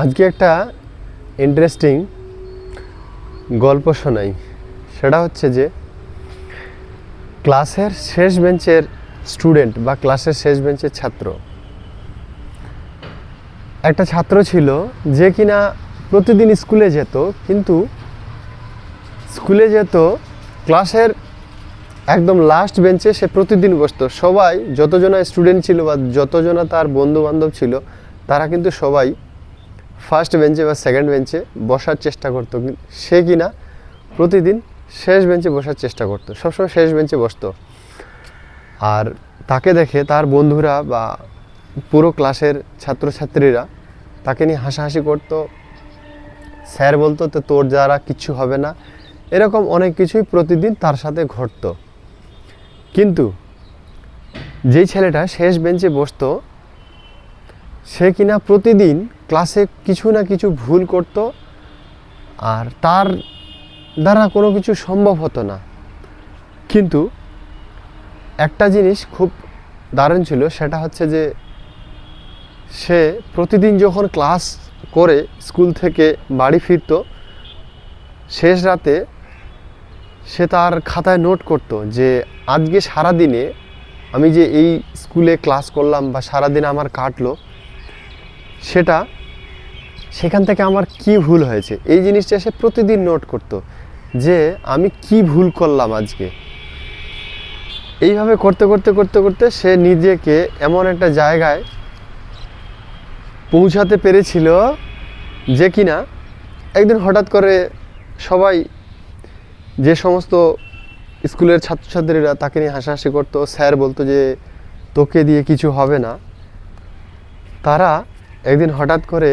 আজকে একটা ইন্টারেস্টিং গল্প শোনাই। সেটা হচ্ছে যে ক্লাসের শেষ বেঞ্চের স্টুডেন্ট বা ক্লাসের শেষ বেঞ্চের ছাত্র, একটা ছাত্র ছিল যে কিনা প্রতিদিন স্কুলে যেত, কিন্তু স্কুলে যেত ক্লাসের একদম লাস্ট বেঞ্চে সে প্রতিদিন বসতো। সবাই যতজনা স্টুডেন্ট ছিল বা যতজনা তার বন্ধু বান্ধব ছিল তারা কিন্তু সবাই ফার্স্ট বেঞ্চে বা সেকেন্ড বেঞ্চে বসার চেষ্টা করতো, সে কিনা প্রতিদিন শেষ বেঞ্চে বসার চেষ্টা করতো, সবসময় শেষ বেঞ্চে বসতো। আর তাকে দেখে তার বন্ধুরা বা পুরো ক্লাসের ছাত্রছাত্রীরা তাকে নিয়ে হাসাহাসি করতো। স্যার বলতো তো তোর দ্বারা কিচ্ছু হবে না, এরকম অনেক কিছুই প্রতিদিন তার সাথে ঘটতো। কিন্তু যেই ছেলেটা শেষ বেঞ্চে বসতো সে কিনা প্রতিদিন ক্লাসে কিছু না কিছু ভুল করত, আর তার দ্বারা কোনো কিছু সম্ভব হতো না। কিন্তু একটা জিনিস খুব দারুণ ছিল, সেটা হচ্ছে যে সে প্রতিদিন যখন ক্লাস করে স্কুল থেকে বাড়ি ফিরত, শেষ রাতে সে তার খাতায় নোট করত যে আজকে সারাদিনে আমি যে এই স্কুলে ক্লাস করলাম বা সারাদিন আমার কাটলো, সেখান থেকে আমার কি ভুল হয়েছে, এই জিনিসটা সে প্রতিদিন নোট করত যে আমি কি ভুল করলাম আজকে। এইভাবে করতে করতে করতে করতে সে নিজেকে এমন একটা জায়গায় পৌঁছাতে পেরেছিল যে কিনা একদিন হঠাৎ করে সবাই, যে সমস্ত স্কুলের ছাত্রছাত্রীরা তাকে নিয়ে হাসাহাসি করতো, স্যার বলতো যে তোকে দিয়ে কিছু হবে না, তারা একদিন হঠাৎ করে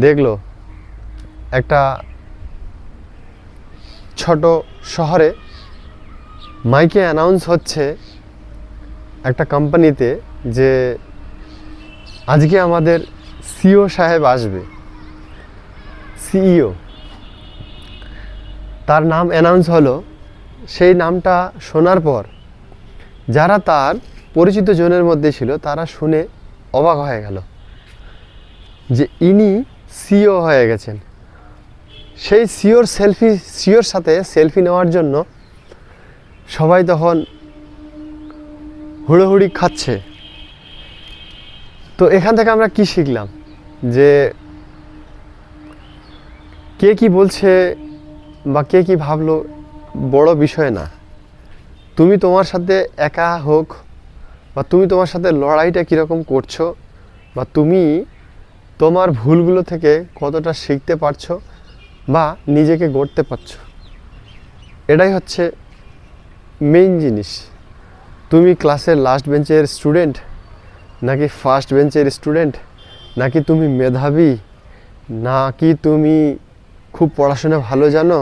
দেখলো একটা ছোট শহরে মাইকে অ্যানাউন্স হচ্ছে একটা কোম্পানিতে যে আজকে আমাদের সিইও সাহেব আসবে। সিইও তার নাম অ্যানাউন্স হলো। সেই নামটা শোনার পর যারা তার পরিচিত জনের মধ্যে ছিল তারা শুনে অবাক হয়ে গেল যে ইনি সিইও হয়ে গেছেন। সেই সিইওর সাথে সেলফি নেওয়ার জন্য সবাই তখন হুড়োহুড়ি খাচ্ছে। তো এখান থেকে আমরা কি শিখলাম, যে কে কি বলছে বা কে কি ভাবলো বড় বিষয় না। তুমি তোমার সাথে একা হোক বা তুমি তোমার সাথে লড়াইটা কীরকম করছো, বা তুমি তোমার ভুলগুলো থেকে কতটা শিখতে পারছো বা নিজেকে গড়তে পারছো, এটাই হচ্ছে মেইন জিনিস। তুমি ক্লাসের লাস্ট বেঞ্চের স্টুডেন্ট নাকি ফার্স্ট বেঞ্চের স্টুডেন্ট, নাকি তুমি মেধাবী, নাকি তুমি খুব পড়াশোনা ভালো জানো,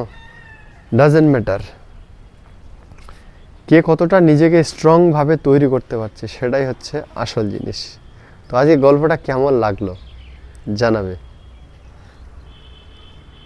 ডাজেন্ট ম্যাটার। কে কতটা নিজেকে স্ট্রংভাবে তৈরি করতে পারছে সেটাই হচ্ছে আসল জিনিস। তো আজকে গল্পটা কেমন লাগলো জানাবে।